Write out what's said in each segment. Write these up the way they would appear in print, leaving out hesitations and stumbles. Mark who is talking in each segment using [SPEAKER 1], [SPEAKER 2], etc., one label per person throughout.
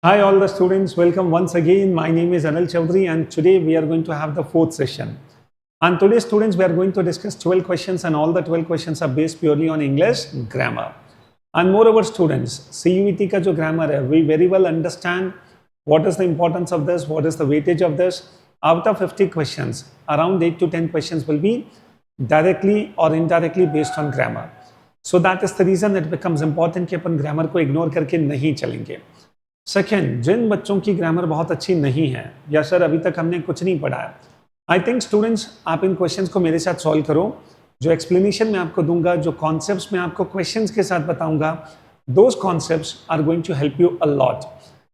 [SPEAKER 1] Hi, all the students. Welcome once again. My name is Anil Chaudhary, and today we are going to have the fourth session. And today, students, we are going to discuss 12 questions, and all the 12 questions are based purely on English grammar. And moreover, students, CUET का जो grammar है, we very well understand what is the importance of this, what is the weightage of this. Out of 50 questions, around 8 to 10 questions will be directly or indirectly based on grammar. So that is the reason it becomes important कि अपन grammar को ignore करके नहीं चलेंगे. Second, जिन बच्चों की grammar बहुत अच्छी नहीं है या सर अभी तक हमने कुछ नहीं पढ़ा है, आई थिंक स्टूडेंट्स आप इन क्वेश्चंस को मेरे साथ सॉल्व करो. जो एक्सप्लेनेशन मैं आपको दूंगा, जो कॉन्सेप्ट्स मैं आपको क्वेश्चंस के साथ बताऊंगा, those concepts are going to help you a lot.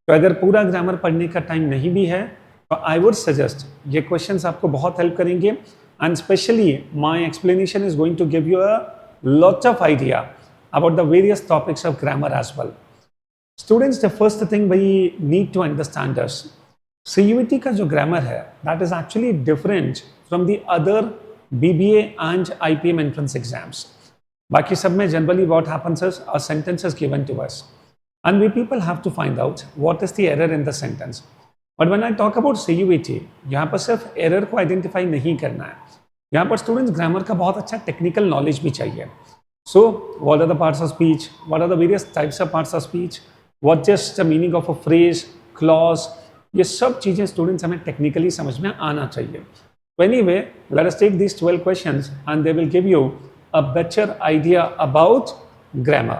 [SPEAKER 1] तो अगर पूरा ग्रामर पढ़ने का टाइम नहीं भी है तो आई वुड सजेस्ट ये क्वेश्चंस आपको बहुत हेल्प करेंगे. And specially my explanation is going to give you a lot of idea about the various topics of grammar as well. Students, the first thing we need to understand is CUET का जो grammar है, that is actually different from the other BBA and IPM entrance exams. बाकी सब में generally what happens is a sentence is given to us and we people have to find out what is the error in the sentence. But when I talk about CUET, यहाँ पर सिर्फ error को identify नहीं करना है. यहाँ पर students grammar का बहुत अच्छा technical knowledge भी चाहिए. So, what are the parts of speech? What are the various types of parts of speech? What is the meaning of a phrase, clause? ये सब चीज़ें स्टूडेंट्स हमें टेक्निकली समझ में आना चाहिए. So anyway, let us take these 12 questions and they will give you a better idea about grammar.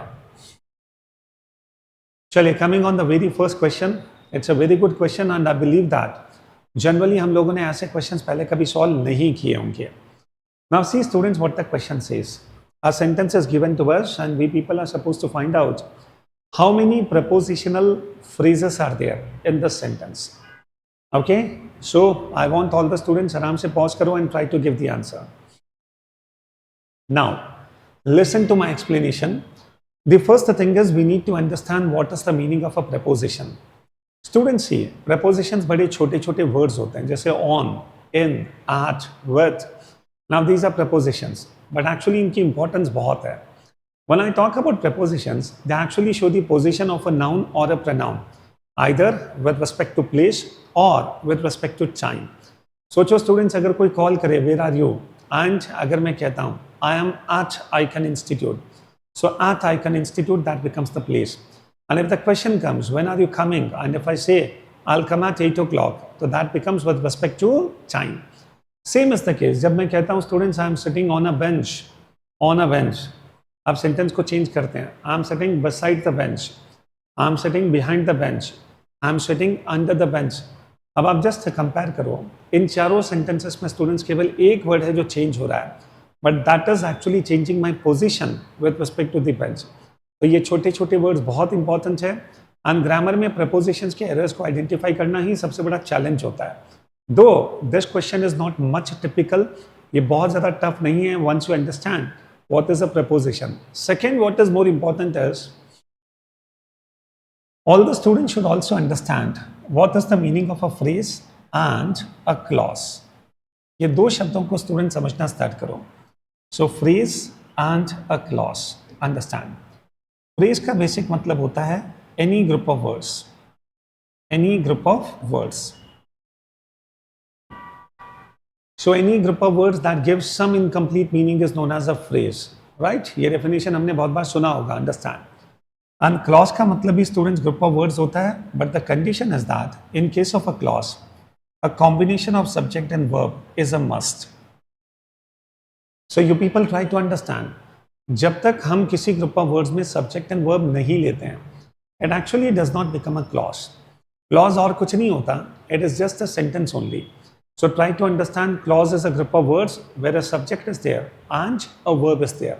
[SPEAKER 1] चलिए, coming on the very first question, it's a very good question and I believe that generally हम लोगों ने ऐसे questions पहले कभी solve नहीं किए होंगे. Now see students what the question says. A sentence is given to us and we people are supposed to find out how many prepositional phrases are there in this sentence. Okay, so I want all the students आराम से pause करो and try to give the answer. Now, listen to my explanation. The first thing is we need to understand what is the meaning of a preposition. Students see, prepositions बड़े छोटे छोटे words होते हैं, जैसे on, in, at, with. Now these are prepositions, but actually इनकी importance बहुत है. When I talk about prepositions, they actually show the position of a noun or a pronoun, either with respect to place or with respect to time. सोचो students, अगर कोई call करे, where are you? And अगर मैं कहता हूँ, I am at Icon Institute. So at Icon Institute, that becomes the place. And if the question comes, when are you coming? And if I say, I'll come at 8 o'clock, so that becomes with respect to time. Same is the case. जब मैं कहता हूँ students, I am sitting on a bench. आप sentence को change करते हैं. I am sitting beside the bench, I am sitting behind the bench, I am sitting under the bench. अब आप जस्ट कंपेयर करो, इन चारों सेंटेंसेस में स्टूडेंट्स केवल एक वर्ड है जो चेंज हो रहा है, but that is actually changing my position with respect to the bench. तो ये छोटे छोटे वर्ड्स बहुत इंपॉर्टेंट है एंड ग्रामर में प्रपोजिशंस के एरर्स को आइडेंटिफाई करना ही सबसे बड़ा चैलेंज होता है. Though this question is not much typical, ये बहुत ज़्यादा टफ नहीं है once you understand what is a preposition. Second, what is more important is all the students should also understand what is the meaning of a phrase and a clause. ये दो शब्दों को student समझना start करो. So phrase and a clause. Understand. Phrase का basic मतलब होता है any group of words. Any group of words. So any group of words that gives some incomplete meaning is known as a phrase, right? ये definition हमने बहुत बार सुना होगा, understand. And clause का मतलब भी students group of words होता है, but the condition is that in case of a clause, a combination of subject and verb is a must. So you people try to understand. जब तक हम किसी group of words में subject and verb नहीं लेते हैं, it actually does not become a clause. Clause और कुछ नहीं होता, it is just a sentence only. So try to understand clause is a group of words where a subject is there and a verb is there.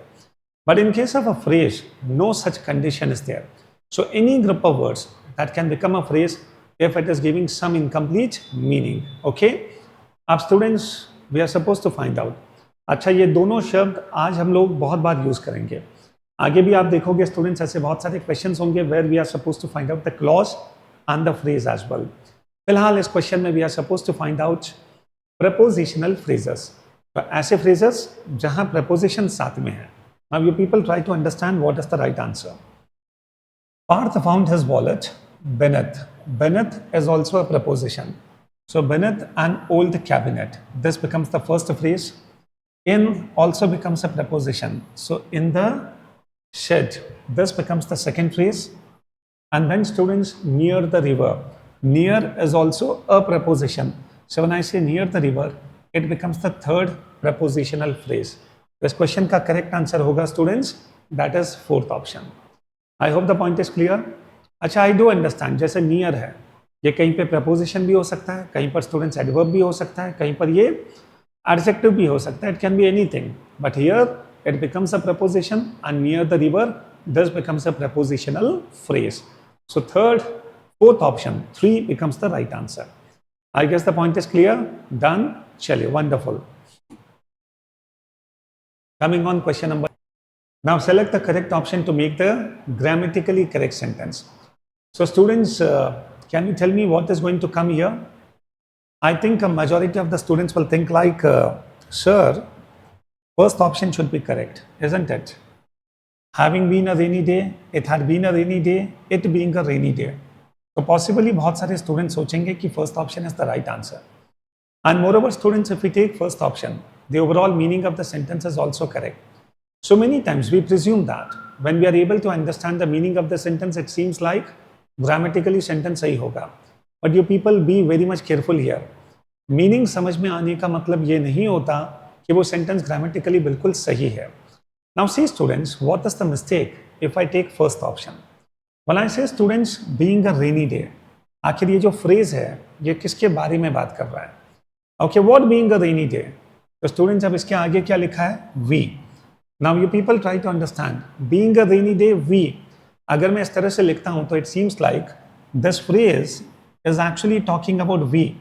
[SPEAKER 1] But in case of a phrase, no such condition is there. So any group of words that can become a phrase if it is giving some incomplete meaning. Okay? अब students, we are supposed to find out. अच्छा, ये दोनों शब्द आज हम लोग बहुत बार use करेंगे. आगे भी आप देखोगे स्टूडेंट्स, ऐसे बहुत सारे क्वेश्चंस होंगे where we are supposed to find out the clause and the phrase as well. फिलहाल इस क्वेश्चन में we are suppose to find out prepositional phrases. तो ऐसे फ्रेजेस जहां प्रपोजिशन साथ में है. Now you people try to understand what is the right answer. Parth found his wallet beneath beneath is also a preposition. So beneath an old cabinet, this becomes the first phrase. In also becomes a preposition. So in the shed, this becomes the second phrase. And then students, near the river. Near is also a preposition. So when I say near the river, it becomes the third prepositional phrase. This question का correct answer होगा students, that is fourth option. I hope the point is clear. अच्छा, I do understand, जैसे near है, ये कहीं पे preposition भी हो सकता है, कहीं पर students adverb भी हो सकता है, कहीं पर ये adjective भी हो सकता है, it can be anything. But here it becomes a preposition, and near the river, this becomes a prepositional phrase. So fourth option, 3 becomes the right answer. I guess the point is clear. Done. Chaliye, wonderful. Coming on question number. Now select the correct option to make the grammatically correct sentence. So students, can you tell me what is going to come here? I think a majority of the students will think like, sir, first option should be correct, isn't it? Having been a rainy day, it had been a rainy day, it being a rainy day. So possibly बहुत सारे students सोचेंगे कि first option is the right answer. And moreover, students, if we take first option, the overall meaning of the sentence is also correct. So many times we presume that when we are able to understand the meaning of the sentence, it seems like grammatically sentence सही होगा. But you people be very much careful here. Meaning समझ में आने का मतलब ये नहीं होता कि वो sentence grammatically बिल्कुल सही है. Now see students, what is the mistake if I take first option? When I say students being a rainy day, आखिर ये जो phrase है ये किसके बारे में बात कर रहा है? Okay, what being a rainy day? तो students अब इसके आगे क्या लिखा है? We. Now you people try to understand. Being a rainy day, we. अगर मैं इस तरह से लिखता हूँ तो it seems like this phrase is actually talking about we.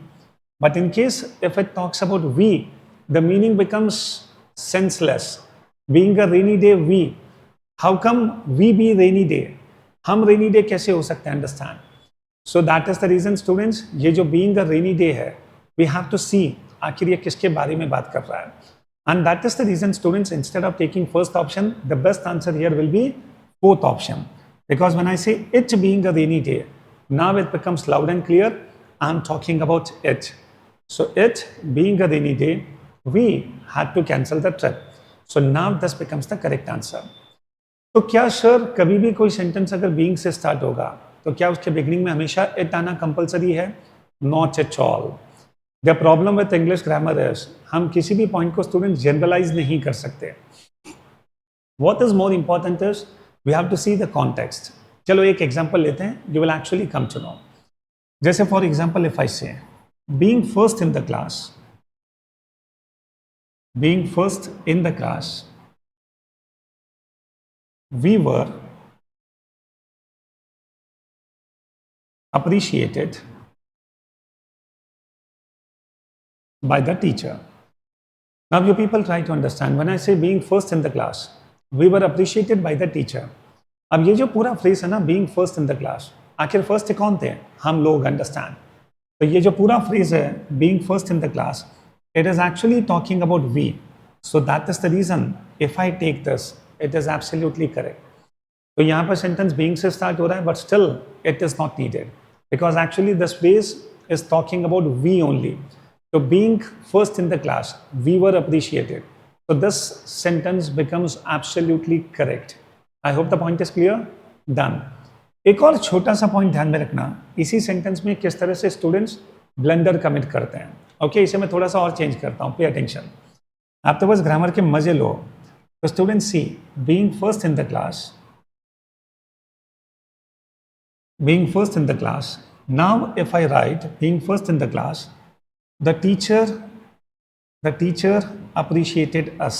[SPEAKER 1] But in case if it talks about we, the meaning becomes senseless. Being a rainy day, we. How come we be rainy day? हम rainy day कैसे हो सकते हैं? Understand. So that is the reason students, ये जो being a rainy day है, we have to see आखिर ये किसके बारे में बात कर रहा है. And that is the reason students, instead of taking first option, the best answer here will be fourth option. Because when I say it being a rainy day, now it becomes loud and clear, I am talking about it. So it being a rainy day, we had to cancel the trip. So now this becomes the correct answer. तो क्या sir कभी भी कोई sentence अगर being से start होगा तो क्या उसके बिगनिंग में हमेशा इट आना कंपलसरी है? Not at all. The problem with English grammar is हम किसी भी पॉइंट को स्टूडेंट जनरलाइज नहीं कर सकते. What is more important is we have to see the context. चलो एक एग्जांपल लेते हैं, you will actually come to know. जैसे for example if I say being first in the class, being first in the class, we were appreciated by the teacher. Now you people try to understand, when I say being first in the class, we were appreciated by the teacher. अब ये जो पूरा phrase है ना, being first in the class, आखिर first कौन थे? हम लोग. अंडरस्टैंड. तो ये जो पूरा फ्रेज है being first in the class, it is actually talking about we. So that is the reason if I take this, it is absolutely correct. तो यहाँ पर सेंटेंस being से स्टार्ट हो रहा है, but still it is not needed because actually this phrase is talking about we only. So being first in the class, we were appreciated. So this sentence becomes absolutely correct. I hope the point is clear. Done. एक और छोटा सा point ध्यान में रखना, इसी sentence में किस तरह से स्टूडेंट्स ब्लंडर कमिट करते हैं. ओके, इसे मैं थोड़ा सा और चेंज करता हूँ. Pay attention. आप तो बस ग्रामर के मजे लो. तो students see, being first in the class, being first in the class. Now if I write being first in the class, the teacher appreciated us.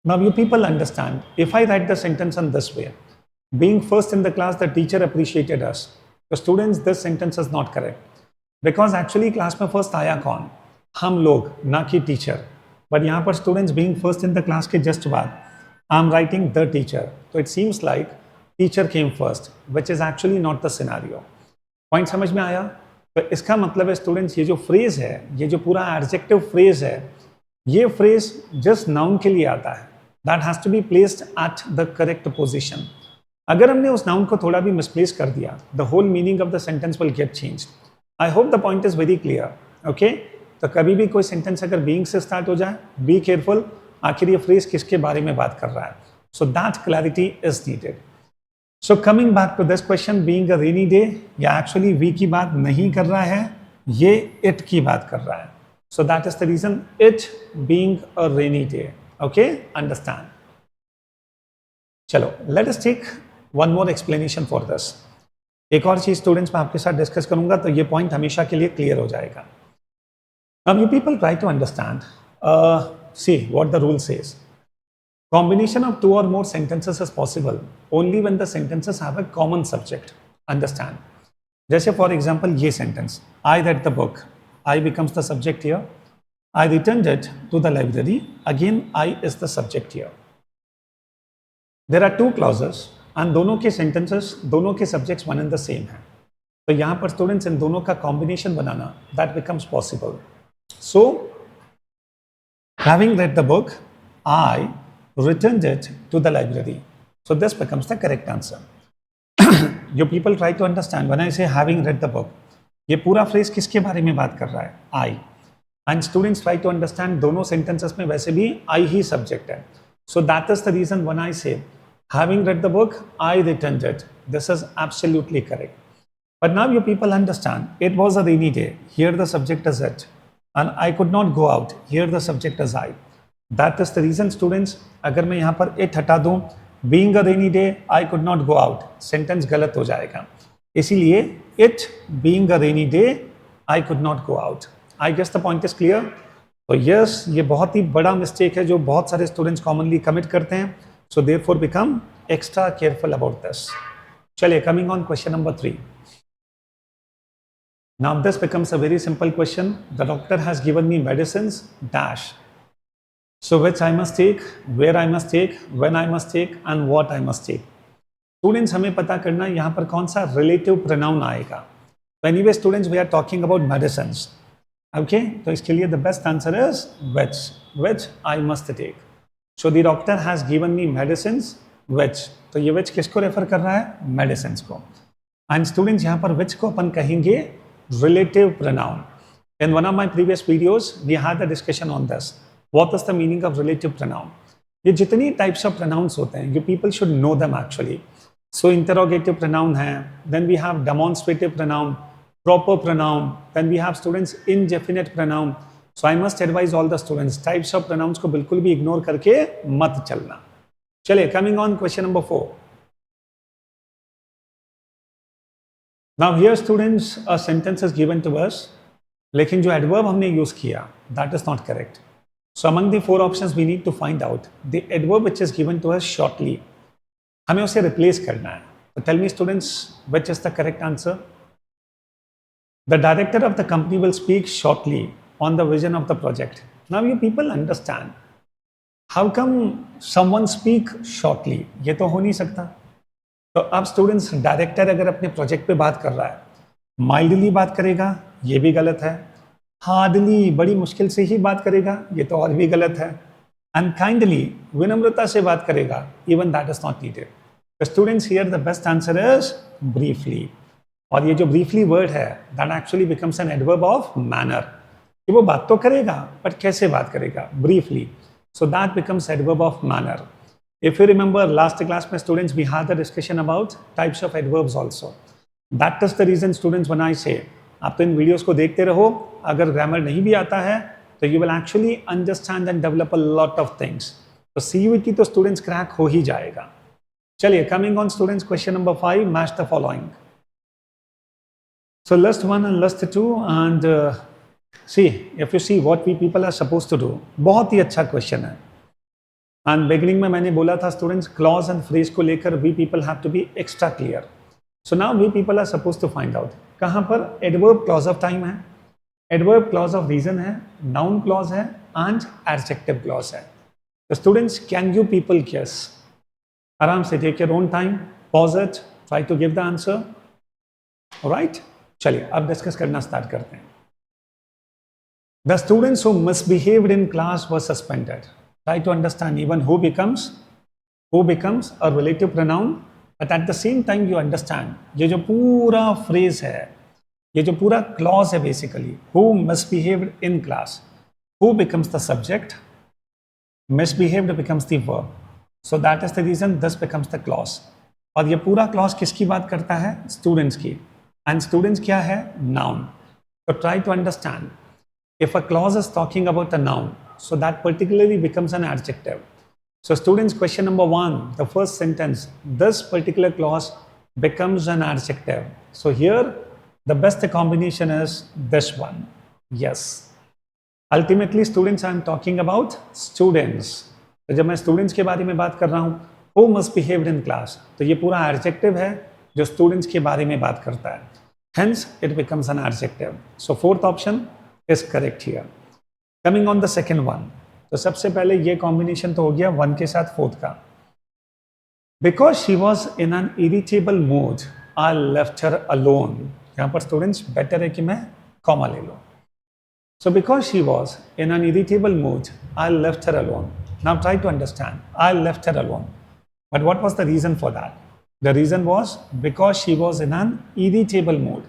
[SPEAKER 1] Now you people understand, if I write the sentence in this way, being first in the class, the teacher appreciated us. So students, this sentence is not correct because actually class में first आया कौन? हम लोग, ना कि teacher. But यहाँ पर students being first in the class के जस्ट बाद I am writing the teacher, तो it seems like teacher came first, which is actually not the scenario. Point समझ में आया? तो इसका मतलब है स्टूडेंट्स, ये जो फ्रेज है, ये जो पूरा एडजेक्टिव फ्रेज है, ये फ्रेज जस्ट नाउन के लिए आता है. That has to be placed at the correct position. अगर हमने उस नाउन को थोड़ा भी मिसप्लेस कर दिया, the whole meaning of the sentence will get changed. I hope the point is very clear. Okay, तो कभी भी कोई सेंटेंस अगर बीइंग से स्टार्ट हो जाए, बी केयरफुल, आखिर ये फ्रेज किसके बारे में बात कर रहा है. So that clarity is needed. So coming back to this question, being a rainy day, या एक्चुअली वी की बात नहीं कर रहा है, ये इट की बात कर रहा है. So that is the reason, it being a rainy day. Okay, understand. चलो, let us take one more explanation for this. एक और चीज स्टूडेंट्स मैं आपके साथ डिस्कस करूंगा, तो ये पॉइंट हमेशा के लिए क्लियर हो जाएगा. Now you people try to understand, see what the rule says. Combination of two or more sentences is possible only when the sentences have a common subject. Understand? जैसे for example ये sentence, I read the book, I becomes the subject here. I returned it to the library, again I is the subject here. There are two clauses and दोनों के sentences, दोनों के subjects one and the same हैं. तो यहाँ पर students इन दोनों का combination banana, that becomes possible. So, having read the book, I returned it to the library. So this becomes the correct answer. You people try to understand when I say having read the book, ये पूरा phrase किसके बारे में बात कर रहा है? I. And students try to understand दोनों sentences में वैसे भी I ही subject है. So that is the reason when I say having read the book, I returned it. This is absolutely correct. But now you people understand, it was a rainy day. Here the subject is it. And I could not go out. Here the subject is I. That is the reason students, अगर मैं यहाँ पर it हटा दूँ, being a rainy day, I could not go out. Sentence गलत हो जाएगा. इसीलिए it being a rainy day, I could not go out. I guess the point is clear. तो yes, ये बहुत ही बड़ा mistake है जो बहुत सारे students commonly commit करते हैं. So therefore become extra careful about this. चलिए, coming on question number 3. Now this becomes a very simple question. The doctor has given me medicines dash. So which I must take, where I must take, when I must take and what I must take. Students हमें पता करना है यहाँ पर कौन सा relative pronoun आएगा. So anyway students, we are talking about medicines. Okay, तो इसके लिए the best answer is which I must take. So the doctor has given me medicines which. तो ये which किसको रेफर कर रहा है? Medicines को. And students यहाँ पर which को अपन कहेंगे relative pronoun. In one of my previous videos, we had a discussion on this. What is the meaning of relative pronoun? ये जितनी types of pronouns होते हैं, you people should know them actually. So interrogative pronoun है, then we have demonstrative pronoun, proper pronoun, then we have students indefinite pronoun. So I must advise all the students, types of pronouns को बिल्कुल भी ignore करके मत चलना. चलिए, coming on question number 4. Now here students, a sentence is given to us, लेकिन जो adverb हमने use किया, that is not correct. So among the 4 options we need to find out the adverb which is given to us shortly. हमें उसे replace करना है. So tell me students, which is the correct answer? The director of the company will speak shortly on the vision of the project. Now you people understand, how come someone speak shortly? ये तो हो नहीं सकता. तो अब students, director अगर अपने project पे बात कर रहा है, माइल्डली बात करेगा, ये भी गलत है. हार्डली, बड़ी मुश्किल से ही बात करेगा, ये तो और भी गलत है. एंड काइंडली, विनम्रता से बात करेगा, even that is not needed. Students, here the best answer is briefly. और ये जो ब्रीफली वर्ड है, that actually becomes an adverb of manner. कि वो बात तो करेगा, बट कैसे बात करेगा? Briefly. So that becomes adverb of manner. If you remember last class में students, we had a discussion about types of adverbs also. That is the reason students, when I say आप तो इन videos को देखते रहो, अगर grammar नहीं भी आता है तो you will actually understand and develop a lot of things. तो CUET तो students क्रैक हो ही जाएगा. चलिए, coming on students, question number 5, match the following. So list 1 and list 2 and see, if you see what we people are supposed to do, बहुत ही अच्छा question है. And beginning में मैंने बोला था स्टूडेंट्स, क्लॉज एंड फ्रेज को लेकर we people have to be extra clear. So now we people are suppose to find out कहाँ पर एडवर्ब क्लॉज ऑफ टाइम है, एडवर्ब क्लॉज ऑफ रीजन है, नाउन क्लॉज है एंड एडजेक्टिव क्लॉज है. तो students, can you people guess? आराम से take your own time, pause it, try to give the answer. Right, चलिए अब डिस्कस करना स्टार्ट करते हैं. The students who misbehaved in class were suspended. Try to understand even who becomes a relative pronoun but at the same time you understand, ये जो पूरा phrase है, ये जो पूरा क्लॉज है basically, who misbehaved in class, who becomes the subject, misbehaved becomes the verb. So that is the reason this becomes the clause. और ये पूरा clause किसकी बात करता है? Students की. And students क्या है? Noun. So try to understand. If a clause is talking about a noun, so that particularly becomes an adjective. So students, question number 1, the first sentence, this particular clause becomes an adjective. So here, the best combination is this one. Yes. Ultimately students, I am talking about students. तो जब मैं students के बारे में बात कर रहा हूँ, who must behaved in class, तो ये पूरा एडजेक्टिव है जो स्टूडेंट्स के बारे में बात करता है. Hence it becomes an adjective. So fourth option is correct here. Coming on the second one, तो सबसे पहले ये कॉम्बिनेशन तो हो गया 1 के साथ 4 का. Because she was in an irritable mood, I left her alone. यहाँ पर स्टूडेंट्स बेटर है कि मैं कॉमा ले लो. So because she was in an irritable mood, I left her alone. Now try to understand. I left her alone. But what was the reason for that? The reason was because she was in an irritable mood.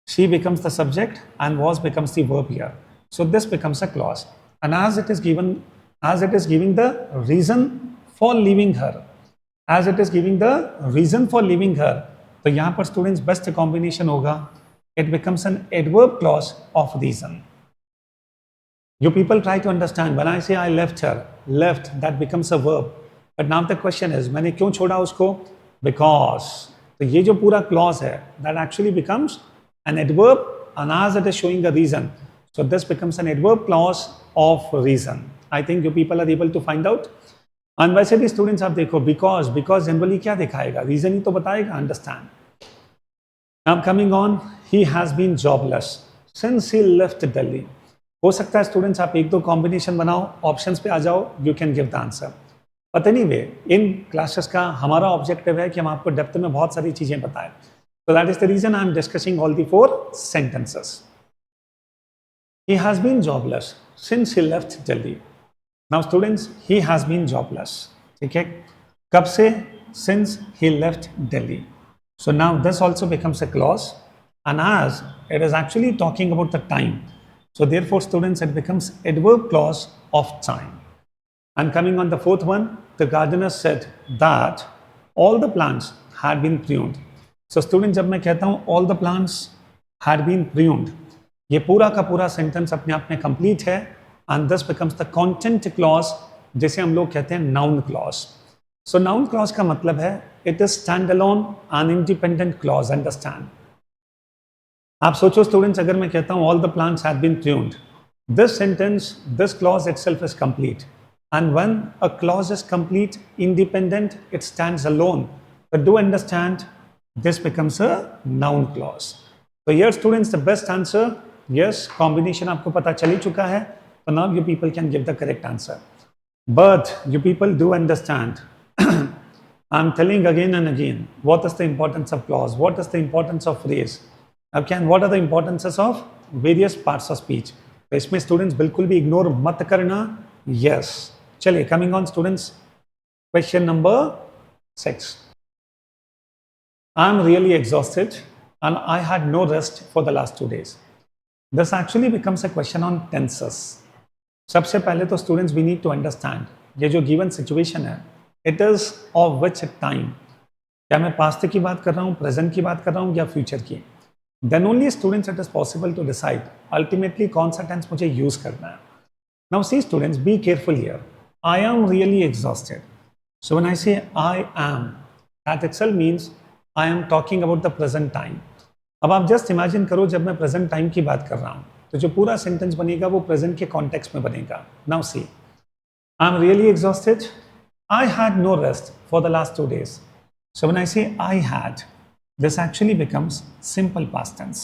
[SPEAKER 1] She becomes the subject and was becomes the verb here. So this becomes a clause. And as it is giving the reason for leaving her. As it is giving the reason for leaving her. तो यहाँ पर students best combination होगा. It becomes an adverb clause of reason. You people try to understand, when I say I left her, left, that becomes a verb. But now the question is, मैंने क्यों छोड़ा उसको? Because. तो ये जो पूरा clause है, that actually becomes an adverb, and as it is showing a reason. So this becomes an adverb clause of reason. I think you people are able to find out. And वैसे भी students आप देखो, because generally क्या दिखाएगा? Reason ही तो बताएगा, understand. Now coming on, he has been jobless since he left Delhi. हो सकता है स्टूडेंट्स आप 1-2 कॉम्बिनेशन बनाओ, ऑप्शंस पे आ जाओ, you can give the answer. But anyway, in classes का हमारा ऑब्जेक्टिव है कि हम आपको डेप्थ में बहुत सारी चीजें बताएं. So that is the reason I am discussing all the 4 sentences. He has been jobless since he left Delhi. Now students, he has been jobless. ठीक है, कब से? Since he left Delhi. So now this also becomes a clause, and as it is actually talking about the time, so therefore students, it becomes adverb clause of time. And coming on the fourth one, the gardener said that all the plants had been pruned. So students, जब मैं कहता हूँ all the plants had been pruned, ये पूरा का पूरा sentence अपने आप में कंप्लीट है, and this becomes the content clause, जिसे हम लोग कहते हैं noun clause. So noun clause का मतलब है it is standalone and independent clause. Understand? आप सोचो स्टूडेंट्स, अगर मैं कहता हूँ all the plants had been pruned, this sentence, this clause itself is complete. And when a clause is complete, independent, it stands alone. But do understand, this becomes a noun clause. So here students, the best answer, yes, combination आपको पता चल ही चुका है. So now you people can give the correct answer. But you people do understand, I'm telling again and again, what is the importance of clause? What is the importance of phrase? Okay, and what are the importances of various parts of speech? तो इसमें students बिल्कुल भी ignore मत करना. Yes, चलिए coming on students, question number 6. I am really exhausted and I had no rest for the last 2 days. This actually becomes a question on tenses. सबसे पहले तो students we need to understand, ये जो given situation है, it is of which time. क्या मैं past की बात कर रहा हूँ, प्रेजेंट की बात कर रहा हूँ, या फ्यूचर की? Then only students it is possible to decide ultimately कौन सा टेंस मुझे यूज करना है. Now see students, be careful here. I am really exhausted. So when I say I am, that itself means I am talking about the present time. अब आप just imagine करो, जब मैं प्रेजेंट टाइम की बात कर रहा हूँ, तो जो पूरा सेंटेंस बनेगा वो प्रेजेंट के कॉन्टेक्स्ट में बनेगा. Now see, I am really exhausted, I had no rest for the last 2 days. So when I say I had, this actually becomes simple past tense.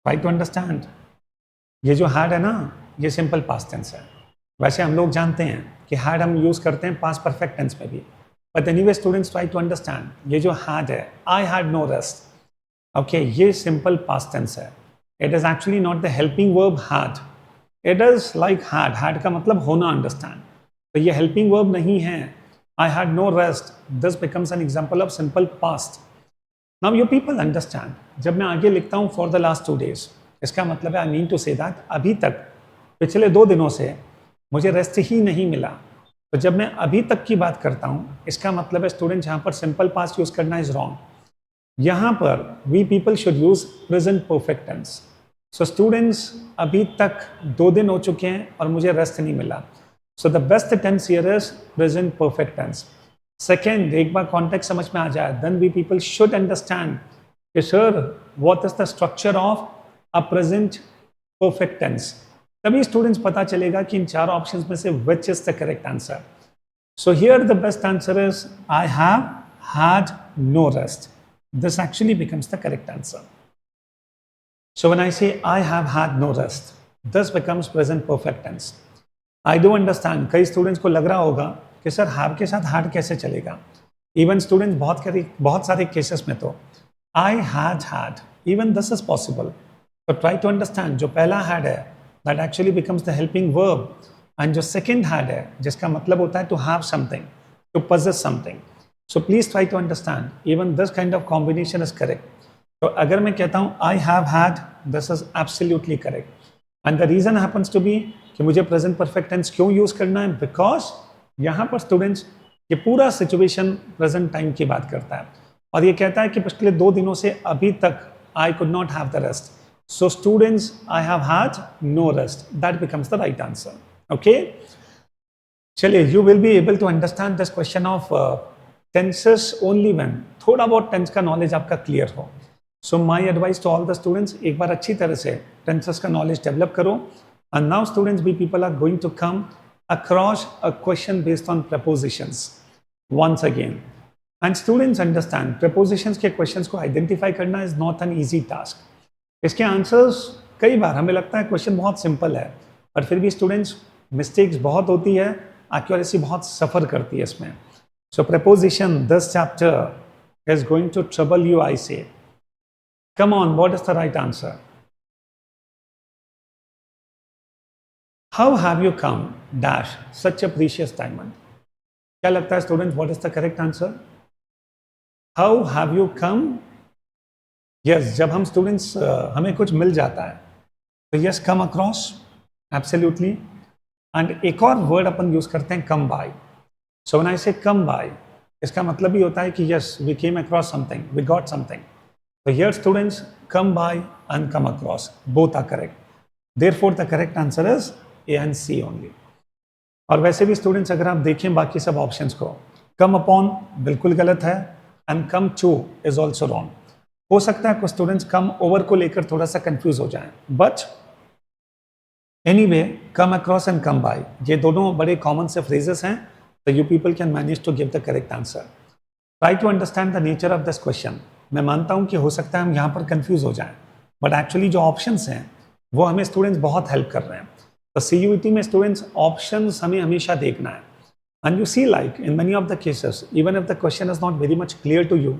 [SPEAKER 1] Try to understand. ये जो had है ना, ये simple past tense है. वैसे हम लोग जानते हैं कि had हम यूज करते हैं past perfect tense में भी. But anyway students, try to understand. ये जो had है, I had no rest. Okay, ये simple past tense है. It is actually not the helping verb had. It is like had. Had का मतलब होना, understand. तो ये helping verb नहीं है. I had no rest. This becomes an example of simple past. Now you people understand. जब मैं आगे लिखता हूँ for the last 2 days, इसका मतलब है I mean to say that अभी तक पिछले 2 दिनों से मुझे रेस्ट ही नहीं मिला. तो जब मैं अभी तक की बात करता हूँ, इसका मतलब है स्टूडेंट यहाँ पर सिंपल पास्ट यूज करना इज रॉन्ग. यहाँ पर we people should use present perfect tense. So students अभी तक 2 दिन हो चुके हैं और मुझे रेस्ट नहीं मिला. So the best tense here is present perfect tense. Second, एक बार कॉन्टेक्स्ट समझ में आ जाए, then we people should understand कि sir what is the structure of a present perfect tense. तभी स्टूडेंट्स पता चलेगा कि इन 4 ऑप्शंस में से which is the correct answer. So here the best answer is I have had no rest. This actually becomes the correct answer. So when I say I have had no rest, this becomes present perfect tense. I do understand. कई students को लग रहा होगा कि sir have के साथ had कैसे चलेगा. Even स्टूडेंट्स बहुत सारे केसेस में तो I had. Even this is possible. So try to understand. जो पहला had है, that actually becomes the helping verb. And जो second had है, जिसका मतलब होता है to have something, to possess something. So please try to understand. Even this kind of combination is correct. तो अगर मैं कहता हूँ I have had, this is absolutely correct. And the reason happens to be कि मुझे present perfect tense क्यों use करना है, बिकॉज यहाँ पर स्टूडेंट्स ये पूरा सिचुएशन प्रेजेंट टाइम की बात करता है और ये कहता है कि पिछले 2 दिनों से अभी तक I could not have the rest. So students I have had no rest, that becomes the right answer. Okay, चलिए, you will be able to understand this question of tenses only when थोड़ा बहुत tense का knowledge आपका clear हो. So my advice to all the students, एक बार अच्छी तरह से टेंसेस का नॉलेज डेवलप करो. And now students, we people are going to come across a question based on prepositions once again. And students understand, prepositions के questions को identify करना is not an easy task. इसके answers कई बार हमें लगता है क्वेश्चन बहुत सिंपल है, पर फिर भी स्टूडेंट्स मिस्टेक्स बहुत होती है, एक्यूरेसी बहुत सफ़र करती है इसमें. So preposition, this chapter is going to trouble you, I say. Come on, what is the right answer? How have you come dash such a precious diamond? क्या लगता है student, what is the correct answer? How have you come? Yes, जब हम students हमें कुछ मिल जाता है तो yes, come across, absolutely. And एक और वर्ड अपन यूज करते हैं come by. So when I say come by, इसका मतलब भी होता है कि yes, we came across something, we got something. So here students, come by and come across, both are correct. Therefore the correct answer is A and C only. और वैसे भी students अगर आप देखें बाकी सब ऑप्शंस को, come upon बिल्कुल गलत है and come to is also wrong. हो सकता है कुछ स्टूडेंट्स come over को लेकर थोड़ा सा कंफ्यूज हो जाएं, but anyway come across and come by ये दोनों बड़े कॉमन से फ्रेजेस हैं, तो you people can manage to give the correct answer. Try to understand the nature of this question. मैं मानता हूं कि हो सकता है हम यहाँ पर कंफ्यूज हो जाएं, बट एक्चुअली जो ऑप्शंस हैं वो हमें स्टूडेंट्स बहुत हेल्प कर रहे हैं. तो CUET में स्टूडेंट्स ऑप्शंस हमें हमेशा देखना है. And you see like in many of the cases, even if the question is not very much clear to you,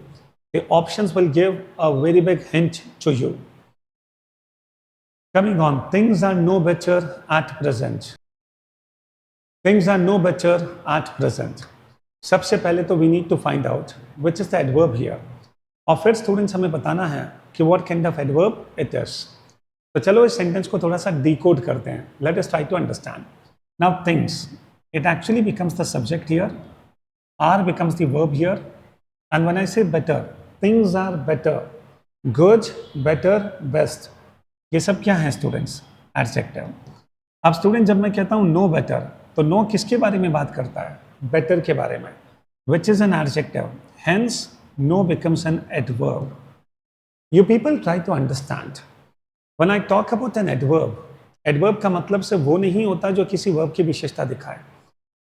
[SPEAKER 1] the options will give a very big hint to you. Coming on, things are no better at present. Things are no better at present. सबसे पहले तो we need to find out which is the adverb here. और फिर students हमें बताना है कि what kind of adverb it is. तो चलो इस सेंटेंस को थोड़ा सा डिकोड करते हैं. Let us try to understand. Now things, it actually becomes the subject here, are becomes the verb here, and when I say better, things are better, good, better, best, ये सब क्या है students? Adjective. अब student जब मैं कहता हूँ no better, तो नो किसके बारे में बात करता है? बेटर के बारे में, which is an adjective. Hence no becomes an adverb. You people try to understand. When I talk about an adverb, adverb का मतलब से वो नहीं होता जो किसी verb की विशेषता दिखाए.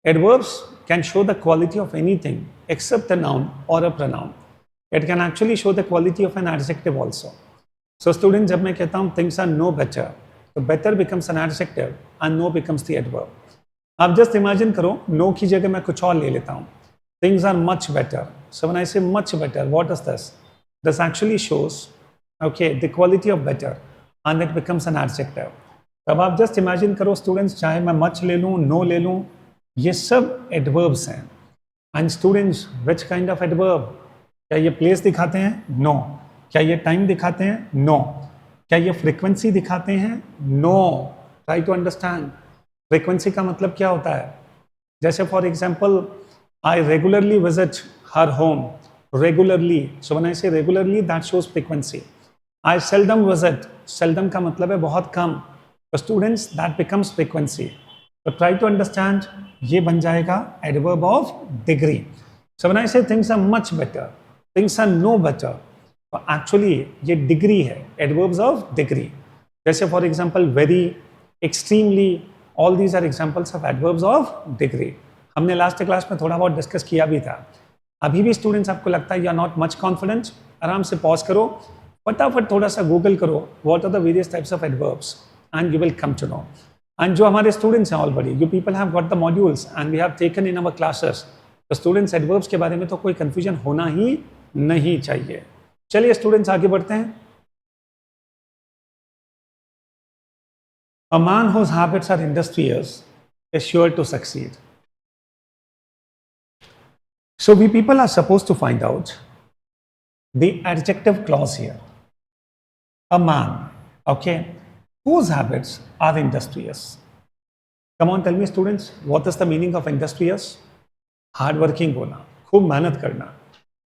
[SPEAKER 1] Adverbs can show the quality of anything except a noun or a pronoun. It can actually show the quality of an adjective also. So students, जब मैं कहता हूँ things are no better, तो better becomes an adjective and no becomes the adverb. आप just imagine करो, no की जगह मैं कुछ और ले लेता हूँ. Things are much better. So when I say much better, what is this? This actually shows, okay, the quality of better, and it becomes an adjective. अब आप just imagine करो स्टूडेंट्स, चाहे मैं much ले लूँ, no ले लूँ, ये सब adverbs हैं. And students, which kind of adverb? क्या ये प्लेस दिखाते हैं? नो। क्या ये टाइम दिखाते हैं? नो। क्या ये फ्रीक्वेंसी दिखाते हैं? No. Try to understand frequency का मतलब क्या होता है। जैसे for example, I regularly visit her home. Regularly, so when I say regularly that shows frequency. I seldom visit, seldom का मतलब है बहुत कम, तो स्टूडेंट्स दैट बिकम्स फ्रीक्वेंसी। तो ट्राई टू अंडरस्टैंड, ये बन जाएगा adverb of degree. So when I say things are much better, things are no better, तो एक्चुअली ये डिग्री है, एडवर्ब्स ऑफ डिग्री। जैसे for example very, extremely, all these are examples of adverbs of degree. हमने last class में थोड़ा बहुत discuss किया भी था। अभी भी स्टूडेंट्स आपको लगता है you are not much confident, आराम से पॉज करो, फटाफट थोड़ा सा गूगल करो what are the various types of adverbs and you will come to know. And जो हमारे स्टूडेंट्स हैं already, you people have got the modules and we have taken in our classes, तो students adverbs के बारे में तो कोई confusion होना ही नहीं चाहिए। चलिए स्टूडेंट्स आगे बढ़ते हैं। A man whose habits are industrious is sure to succeed. So we people are supposed to find out the adjective clause here. A man, okay, whose habits are industrious. Come on, tell me students, what is the meaning of industrious? Hardworking होना, खूब मेहनत करना.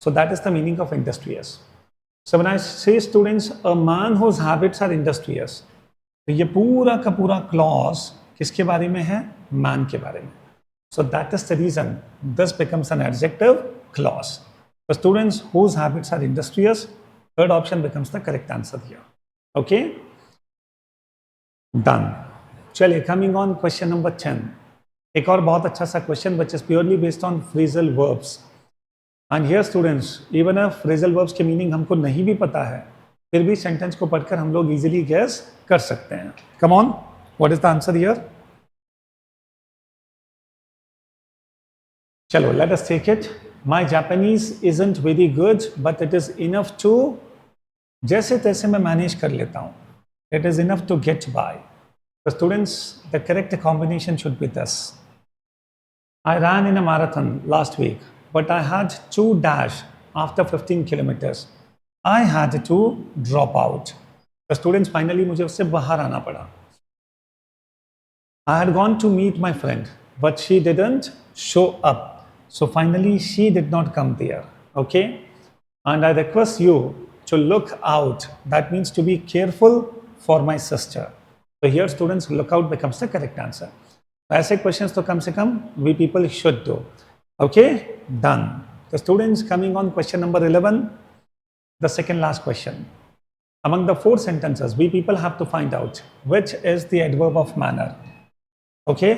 [SPEAKER 1] So that is the meaning of industrious. So when I say students, a man whose habits are industrious, तो ये पूरा का पूरा clause किसके बारे में है? मैन के बारे में. So that is the reason this becomes an adjective clause. So students whose habits are industrious, third option becomes the correct answer here. Okay? Done. चलिए, coming on question number 10. एक और बहुत अच्छा सा question which is purely based on phrasal verbs. And here students, even if phrasal verbs के meaning हमको नहीं भी पता है, फिर भी सेंटेंस को पढ़कर हम लोग इजीली गैस कर सकते हैं. Come on, what is the answer here? चलो, let us take it. My Japanese isn't very good but it is enough to, जैसे तैसे मैं मैनेज कर लेता हूं. It is enough to get by. तो students, the correct combination should be this. I ran in a marathon last week but I had to dash after 15 kilometres. I had to drop out. The students finally मुझे उससे बाहर आना पड़ा. I had gone to meet my friend, but she didn't show up. So finally she did not come there. Okay? And I request you to look out. That means to be careful for my sister. So here students, look out becomes the correct answer. ऐसे questions तो कम से कम we people should do. Okay? Done. The students, coming on question number 11. The second last question. Among the 4 sentences, we people have to find out which is the adverb of manner. Okay?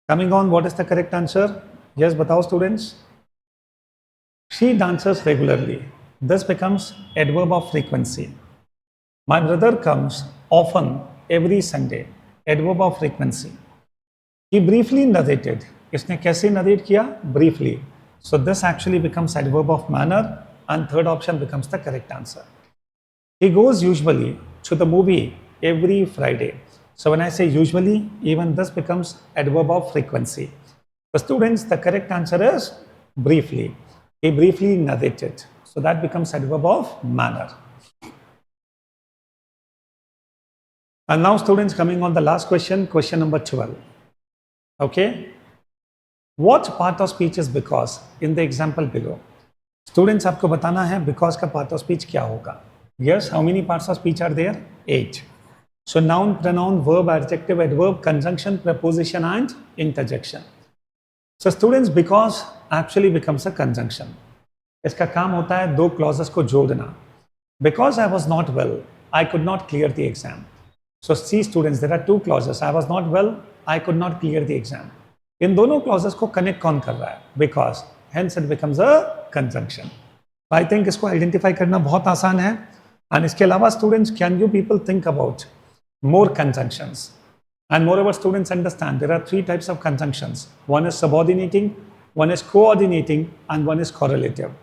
[SPEAKER 1] Coming on, what is the correct answer? Yes, batao students. She dances regularly. This becomes adverb of frequency. My brother comes often every Sunday. Adverb of frequency. He briefly narrated. इसने कैसे narrate किया? Briefly. So this actually becomes adverb of manner. And third option becomes the correct answer. He goes usually to the movie every Friday. So when I say usually, even this becomes adverb of frequency. The students, the correct answer is briefly. He briefly narrated. So that becomes adverb of manner. And now students, coming on the last question, question number 12. Okay? What part of speech is because in the example below? Students, आपको बताना है because का part of speech क्या होगा. Yes, how many parts of speech are there? 8. So noun, pronoun, verb, adjective, adverb, conjunction, preposition and interjection. So students, because actually becomes a conjunction. इसका काम होता है 2 क्लॉजेस को जोड़ना. Because I was not well, I could not clear the exam. So see students, there are 2 clauses. I was not well, I could not clear the exam. इन दोनों clauses को connect कौन कर रहा है? Because. Hence it becomes a conjunction. I think इसको identify करना बहुत आसान है. And इसके अलावा students, can you people think about more conjunctions? And moreover, students understand there are 3 types of conjunctions. One is subordinating, one is coordinating, and one is correlative.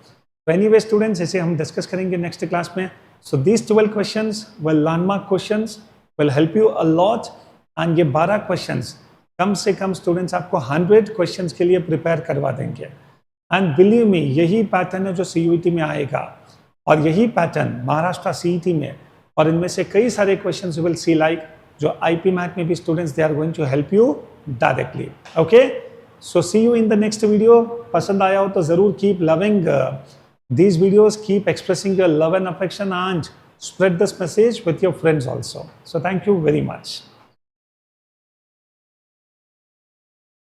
[SPEAKER 1] So anyway, students, इसे हम discuss करेंगे next class में. So these 12 questions will landmark questions, will help you a lot. And ये 12 questions कम से कम students आपको 100 questions के लिए prepare करवा देंगे. एंड बिलीव मी, यही पैटर्न है जो CUET में आएगा, और यही पैटर्न महाराष्ट्र CET में, और इनमें से कई सारे questions you will see like जो IP मैथ में भी students they are going to help you directly. Okay, so see you in the next video. पसंद आया हो तो जरूर keep loving these videos, keep expressing your love and affection, and spread this message with your friends also. So thank you very much.